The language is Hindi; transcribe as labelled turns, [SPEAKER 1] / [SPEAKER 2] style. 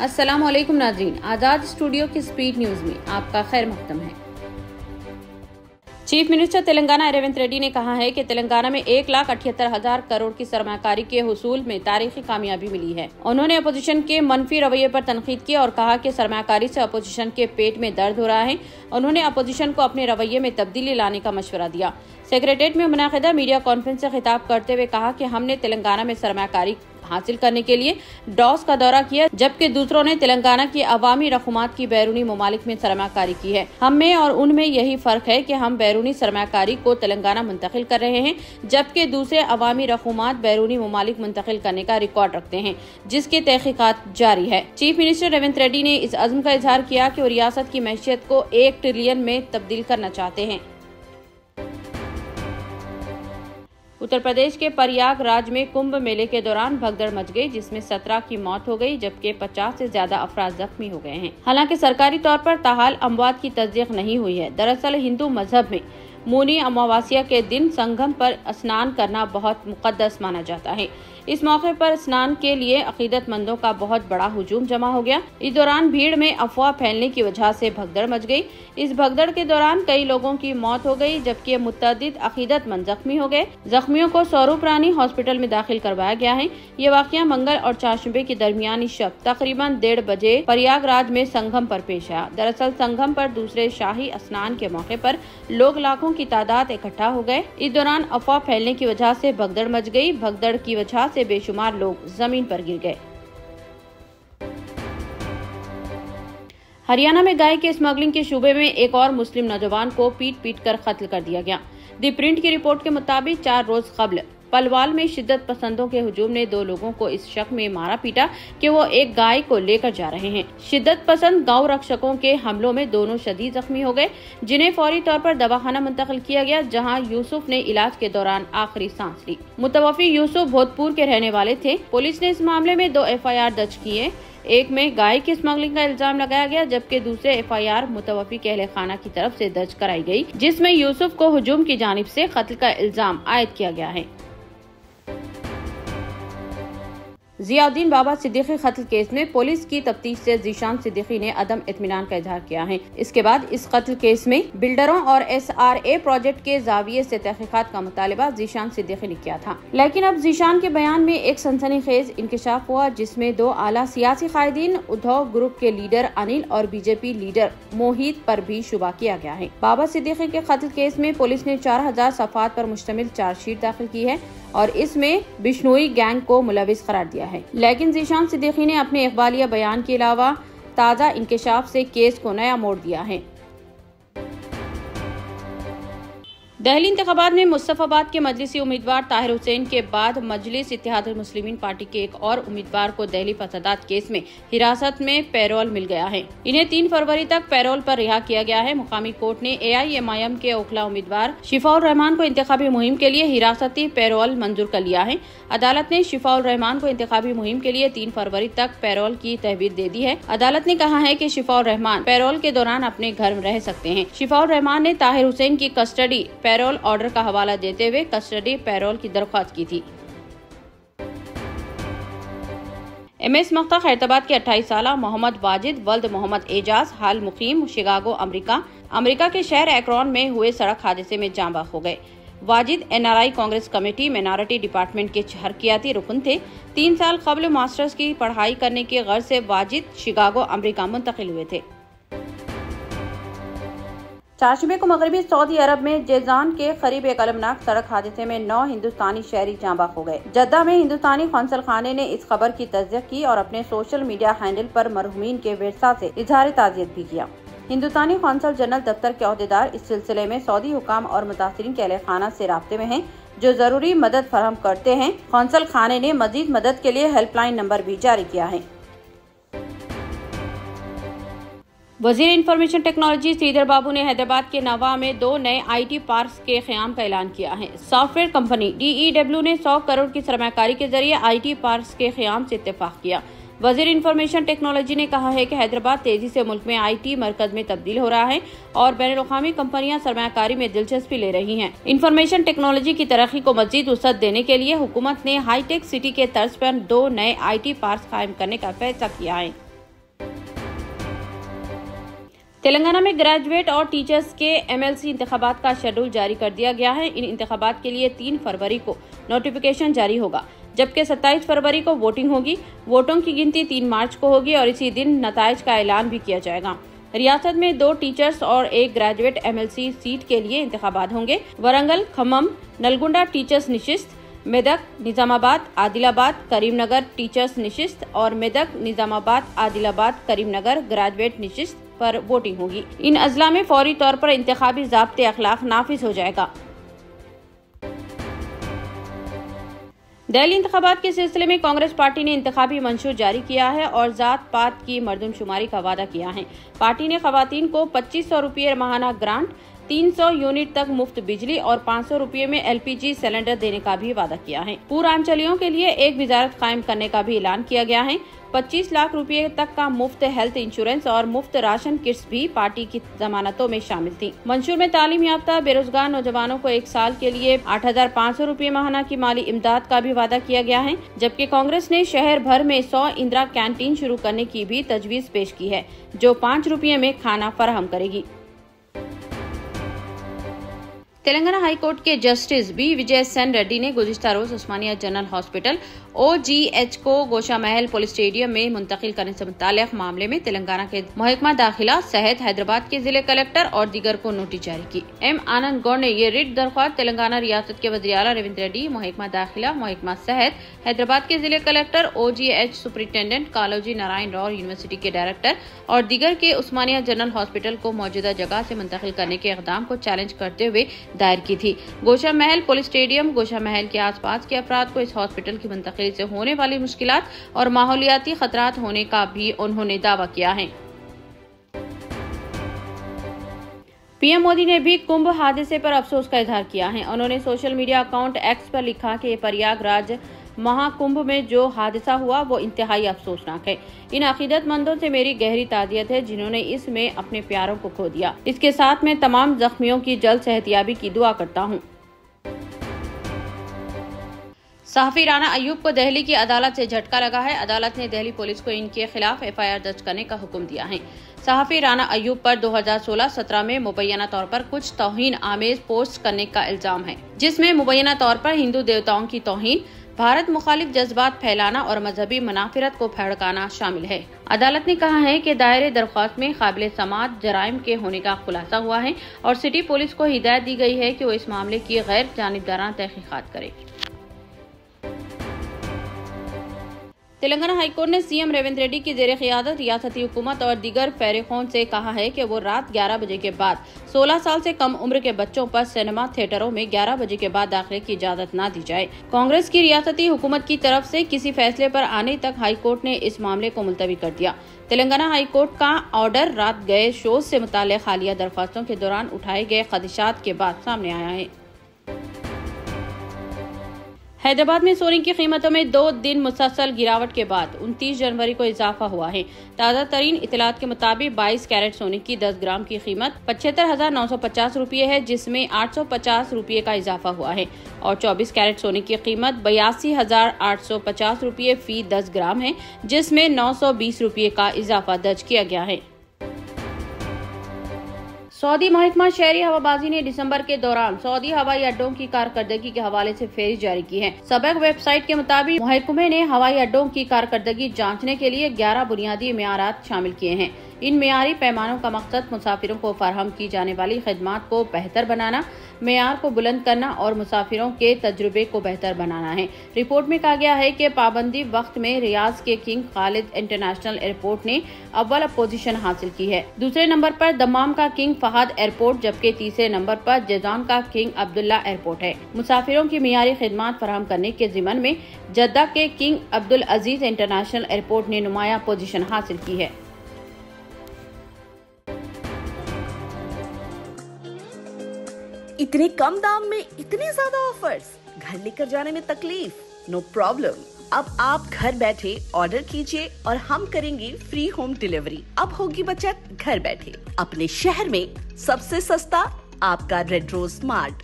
[SPEAKER 1] अस्सलाम वालेकुम नाज़रीन, आज़ाद स्टूडियो की स्पीड न्यूज में आपका खैर मक़दम है। चीफ मिनिस्टर तेलंगाना रेवंत रेड्डी ने कहा है कि तेलंगाना में 1,78,000 करोड़ की सरमाकारी के हुसूल में तारीखी कामयाबी मिली है। उन्होंने अपोजिशन के मनफी रवैये पर तनकीद की और कहा कि सरमाकारी से अपोजिशन के पेट में दर्द हो रहा है। उन्होंने अपोजिशन को अपने रवैये में तब्दीली लाने का मशवरा दिया। सेक्रेटेरिएट में मुनाकिदा मीडिया कॉन्फ्रेंस से खिताब करते हुए कहा कि हमने तेलंगाना में सरमाकारी हासिल करने के लिए डॉस का दौरा किया, जबकि दूसरों ने तेलंगाना की अवामी रकूमात की बैरूनी ममालिक में सरमाकारी की है। हम में और उनमें यही फर्क है कि हम बैरूनी सरमाकारी को तेलंगाना मुंतकिल कर रहे हैं, जबकि दूसरे अवामी रकूमात बैरूनी ममालिक मुंतकिल करने का रिकॉर्ड रखते हैं, जिसकी तहकीकात जारी है। चीफ मिनिस्टर रेवंत रेड्डी ने इस अज़्म का इजहार किया कि वो रियासत की मैशियत को 1 ट्रिलियन में तब्दील करना चाहते हैं। उत्तर प्रदेश के प्रयागराज में कुंभ मेले के दौरान भगदड़ मच गई, जिसमें 17 की मौत हो गई, जबकि 50 से ज्यादा अफराद जख्मी हो गए हैं। हालांकि सरकारी तौर पर ताहाल अमवात की तस्दीक नहीं हुई है। दरअसल हिंदू मजहब में मूनी अमावस्या के दिन संगम पर स्नान करना बहुत मुकद्दस माना जाता है। इस मौके पर स्नान के लिए अकीदतमंदों का बहुत बड़ा हुजूम जमा हो गया। इस दौरान भीड़ में अफवाह फैलने की वजह से भगदड़ मच गई। इस भगदड़ के दौरान कई लोगों की मौत हो गई, जबकि मुतअद्दिद अकीदतमंद जख्मी हो गए। जख्मियों को स्वरूप रानी हॉस्पिटल में दाखिल करवाया गया है। ये वाकया मंगल और चारशंबे की दरमियानी शब तकरीबन 1:30 बजे प्रयागराज में संगम पर पेश आया। दरअसल संगम पर दूसरे शाही स्नान के मौके पर लोग लाखों की तादाद इकट्ठा हो गए। इस दौरान अफवाह फैलने की वजह से भगदड़ मच गई। भगदड़ की वजह से बेशुमार लोग जमीन पर गिर गए। हरियाणा में गाय के स्मगलिंग के शुबे में एक और मुस्लिम नौजवान को पीट कर कत्ल कर दिया गया। दी प्रिंट की रिपोर्ट के मुताबिक 4 रोज कबल पलवाल में शिद्दत पसंदों के हुजूम ने 2 लोगों को इस शक में मारा पीटा कि वो एक गाय को लेकर जा रहे हैं। शिद्दत पसंद गौ रक्षकों के हमलों में दोनों शदीद जख्मी हो गए, जिन्हें फौरी तौर पर दवाखाना मुंतकिल किया गया, जहां यूसुफ ने इलाज के दौरान आखिरी सांस ली। मुतवफी यूसुफ भोजपुर के रहने वाले थे। पुलिस ने इस मामले में 2 FIR दर्ज किए। एक में गाय की स्मगलिंग का इल्जाम लगाया गया, जबकि दूसरे FIR मुतवफी के अहले खाना की तरफ से दर्ज कराई गई, जिसमें यूसुफ को हुजूम की जानिब से कत्ल का इल्जाम आयद किया गया है। जियाउद्दीन बाबा सिद्दीकी कत्ल केस में पुलिस की तफ्तीश से ज़ीशान सिद्दीकी ने अदम इत्मीनान का इजहार किया है। इसके बाद इस कत्ल केस में बिल्डरों और SRA प्रोजेक्ट के जाविये से तहकीकात का मुतालबा ज़ीशान सिद्दीकी ने किया था। लेकिन अब ज़ीशान के बयान में एक सनसनीखेज इंकशाफ हुआ, जिसमें 2 आला सियासी कायदीन, उद्धव ग्रुप के लीडर अनिल और BJP लीडर मोहित पर भी शुबा किया गया है। बाबा सिद्दीकी के कत्ल केस में पुलिस ने 4000 सफ़हात पर मुश्तमिल चार्जशीट दाखिल की है और इसमें बिश्नोई गैंग को मुलविस करार दिया है। लेकिन ज़ीशान सिद्दीकी ने अपने इकबालिया बयान के अलावा ताज़ा इंकशाफ से केस को नया मोड़ दिया है। दिल्ली इंतखाबात में मुस्तफाबाद के मजलिसी उम्मीदवार ताहिर हुसैन के बाद मजलिस इत्तेहादुल मुस्लिमीन पार्टी के एक और उम्मीदवार को दिल्ली फसादात केस में हिरासत में पैरोल मिल गया है। इन्हें 3 फरवरी तक पैरोल पर रिहा किया गया है। मुकामी कोर्ट ने AIMIM के ओखला उम्मीदवार शिफाउर रहमान को इंतखाबी मुहिम के लिए हिरासती पैरोल मंजूर कर लिया है। अदालत ने शिफाउर रहमान को इंतखाबी मुहिम के लिए 3 फरवरी तक पैरोल की तहवील दे दी है। अदालत ने कहा है कि शिफाउर रहमान पैरोल के दौरान अपने घर में रह सकते हैं। शिफाउर रहमान ने ताहिर हुसैन की कस्टडी पैरोल ऑर्डर का हवाला देते हुए कस्टडी पैरोल की दरख्वास्त की थी। MS मक्ता खैरताबाद के 28 साला मोहम्मद वाजिद वल्द मोहम्मद एजाज हाल मुकीम शिकागो अमेरिका के शहर एक्रोन में हुए सड़क हादसे में जाँ बाख हो गए। Wajid NRI Congress committee minority department के हरकियाती रुकन थे। 3 साल कबल मास्टर्स की पढ़ाई करने की गर्ज से वाजिद शिकागो अमेरिका मुंतकिल हुए थे। चारशंबे को मगरबी सऊदी अरब में जेजान के करीब एक अलमनाक सड़क हादसे में 9 हिंदुस्तानी शहरी जाँ बाख हो गए। जद्दा में हिंदुस्तानी कौंसल खाने ने इस खबर की तस्दीक की और अपने सोशल मीडिया हैंडल पर मरहूमीन के विरसा से इजहार ताज़ियत भी किया। हिंदुस्तानी कौंसल जनरल दफ्तर के अहदेदार इस सिलसिले में सऊदी हुकाम और मुतासिरीन के अहले खाना से राब्ते में हैं, जो जरूरी मदद फराहम करते हैं। कौंसल खाने ने मजीद मदद के लिए हेल्पलाइन नंबर भी जारी किया है। वजीर इंफॉर्मेशन टेक्नोलॉजी श्रीधर बाबू ने हैदराबाद के नवा में 2 नए IT पार्क्स के क़याम का ऐलान किया है। सॉफ्टवेयर कंपनी DEW ने 100 करोड़ की सरमाकारी के जरिए IT पार्क्स के क़याम से इत्तेफाक किया। वजीर इंफॉर्मेशन टेक्नोलॉजी ने कहा है कि हैदराबाद तेजी से मुल्क में IT मरकज में तब्दील हो रहा है और बैनुल-अक़वामी कंपनियां सरमायाकारी में दिलचस्पी ले रही हैं। इंफॉर्मेशन टेक्नोलॉजी की तरक्की को मजीद वसअत देने के लिए हुकूमत ने हाईटेक सिटी के तर्ज पर 2 नए IT पार्क कायम करने का फैसला किया है। तेलंगाना में ग्रेजुएट और टीचर्स के MLC इंतखाबात का शेड्यूल जारी कर दिया गया है। इन इंतखाबात के लिए 3 फरवरी को नोटिफिकेशन जारी होगा, जबकि 27 फरवरी को वोटिंग होगी। वोटों की गिनती 3 मार्च को होगी और इसी दिन नताइज का ऐलान भी किया जाएगा। रियासत में 2 टीचर्स और 1 ग्रेजुएट MLC सीट के लिए इंतखाबात होंगे। वरंगल, खम्मम, नलगुंडा टीचर्स निशिस्त, मेदक, निजामाबाद, आदिलाबाद, करीमनगर टीचर्स निशिस्त और मेदक, निजामाबाद, आदिलाबाद, करीमनगर ग्रेजुएट निशिस्त पर वोटिंग होगी। इन अजला में फौरी तौर पर इंतखाबी ज़ाब्ते अखलाक नाफिज हो जाएगा। दिल्ली इंतखाबात के सिलसिले में कांग्रेस पार्टी ने इंतखाबी मंशूर जारी किया है और जात पात की मर्दमशुमारी का वादा किया है। पार्टी ने खवातीन को 2500 रुपये माहाना ग्रांट, 300 यूनिट तक मुफ्त बिजली और 500 रुपये में LPG सिलेंडर देने का भी वादा किया है। पूर्वांचलियों के लिए एक वजारत कायम करने का भी ऐलान किया गया है। 25 लाख रुपए तक का मुफ्त हेल्थ इंश्योरेंस और मुफ्त राशन किट्स भी पार्टी की जमानतों में शामिल थी। मंशूर में तालीम याफ्ता बेरोजगार नौजवानों को 1 साल के लिए 8,500 रुपये माहाना की माली इमदाद का भी वादा किया गया है, जबकि कांग्रेस ने शहर भर में 100 इंदिरा कैंटीन शुरू करने की भी तजवीज पेश की है, जो 5 रुपये में खाना फराहम करेगी। तेलंगाना हाईकोर्ट के जस्टिस बी विजय सेन रेड्डी ने गुज़िश्ता रोज उस्मानिया जनरल हॉस्पिटल OGH को गोशा महल पुलिस स्टेडियम में मुंतकिल करने से मुताल्लिक़ मामले में तेलंगाना के महकमा दाखिला सहित हैदराबाद के जिले कलेक्टर और दीगर को नोटिस जारी की। M आनंद गौड़ ने ये रिट दरख्वास्त तेलंगाना रियासत के वज़ीर आला रेवंत रेड्डी, महकमा दाखिला महकमा सहित हैदराबाद के जिले collector, OGH superintendent, Kaloji Narayan Rao university के डायरेक्टर और दीगर के उस्मानिया जनरल हॉस्पिटल को मौजूदा जगह से मुंतकिल करने के इक़दाम को चैलेंज करते हुए दायर की थी। गोशा महल पुलिस स्टेडियम, गोशा महल के आसपास के अफराद को इस हॉस्पिटल की मुंतकिली से होने वाली मुश्किलात और माहौलियाती खतरात होने का भी उन्होंने दावा किया है। PM मोदी ने भी कुंभ हादसे पर अफसोस का इजहार किया है। उन्होंने सोशल मीडिया अकाउंट X पर लिखा कि प्रयागराज महाकुंभ में जो हादसा हुआ वो इंतहाई अफसोसनाक है। इन अकीदतमंदों से मेरी गहरी ताज़ियत है जिन्होंने इसमें अपने प्यारों को खो दिया। इसके साथ मैं तमाम जख्मियों की जल्द सेहतियाबी की दुआ करता हूँ। सहाफ़ी राना अयूब को दिल्ली की अदालत से झटका लगा है। अदालत ने दिल्ली पुलिस को इनके खिलाफ FIR दर्ज करने का हुक्म दिया है। सहाफ़ी राना अयूब पर 2016-17 में मुबैना तौर पर कुछ तौहीन आमेज पोस्ट करने का इल्जाम है, जिसमें मुबैना तौर पर हिंदू देवताओं की तौहीन, भारत मुखालिफ जज्बात फैलाना और मजहबी मुनाफिरत को भड़काना शामिल है। अदालत ने कहा है कि दायरे दरख्वास्त में काबिल समात जराइम के होने का खुलासा हुआ है और सिटी पुलिस को हिदायत दी गई है कि वो इस मामले की गैर जानिबदाराना तहकीकात करे। तेलंगाना हाईकोर्ट ने CM रेवंत रेड्डी की जेर क़ियादत रियासती हुकूमत और दीगर फरीक़ों से कहा है कि वो रात 11 बजे के बाद 16 साल से कम उम्र के बच्चों पर सिनेमा थिएटरों में 11 बजे के बाद दाखिले की इजाज़त न दी जाए। कांग्रेस की रियासती हुकूमत की तरफ से किसी फैसले पर आने तक हाईकोर्ट ने इस मामले को मुलतवी कर दिया। तेलंगाना हाईकोर्ट का ऑर्डर रात गए शोज से मुताल्लिक़ हालिया दरख्वास्तों के दौरान उठाए गए खदशात के बाद सामने आया है। हैदराबाद में सोने की कीमतों में 2 दिन मुसलसल गिरावट के बाद 29 जनवरी को इजाफा हुआ है। ताज़ा तरीन इतलात के मुताबिक 22 कैरेट सोने की 10 ग्राम की कीमत 75,950 रुपये है, जिसमें 850 रुपये का इजाफा हुआ है और 24 कैरेट सोने की कीमत 82,850 रुपये फी 10 ग्राम है, जिसमें 920 रुपये का इजाफा दर्ज किया गया है। सऊदी महकमा शहरी हवाबाजी ने दिसंबर के दौरान सऊदी हवाई अड्डों की कारकर्दगी के हवाले से फेरी जारी की है। सबक वेबसाइट के मुताबिक महकमे ने हवाई अड्डों की कारकर्दगी जांचने के लिए 11 बुनियादी मेयारात शामिल किए हैं। इन मेयारी पैमानों का मकसद मुसाफिरों को फराहम की जाने वाली खिदमात को बेहतर बनाना, मेयार को बुलंद करना और मुसाफिरों के तजुर्बे को बेहतर बनाना है। रिपोर्ट में कहा गया है कि पाबंदी वक्त में रियाज के किंग खालिद इंटरनेशनल एयरपोर्ट ने अव्वल पोजीशन हासिल की है। दूसरे नंबर पर दमाम का किंग फहद एयरपोर्ट, जबकि तीसरे नंबर पर जैजान का किंग अब्दुल्ला एयरपोर्ट है। मुसाफिरों की मेयारी खिदमात फराहम करने के जिम्मन में जद्दा के किंग अब्दुल अजीज इंटरनेशनल एयरपोर्ट ने नुमाया पोजीशन हासिल की है।
[SPEAKER 2] इतने कम दाम में इतने ज्यादा ऑफर्स, घर लेकर जाने में तकलीफ? No problem. अब आप घर बैठे ऑर्डर कीजिए और हम करेंगे फ्री होम डिलीवरी। अब होगी बचत घर बैठे। अपने शहर में सबसे सस्ता आपका रेड रोज स्मार्ट।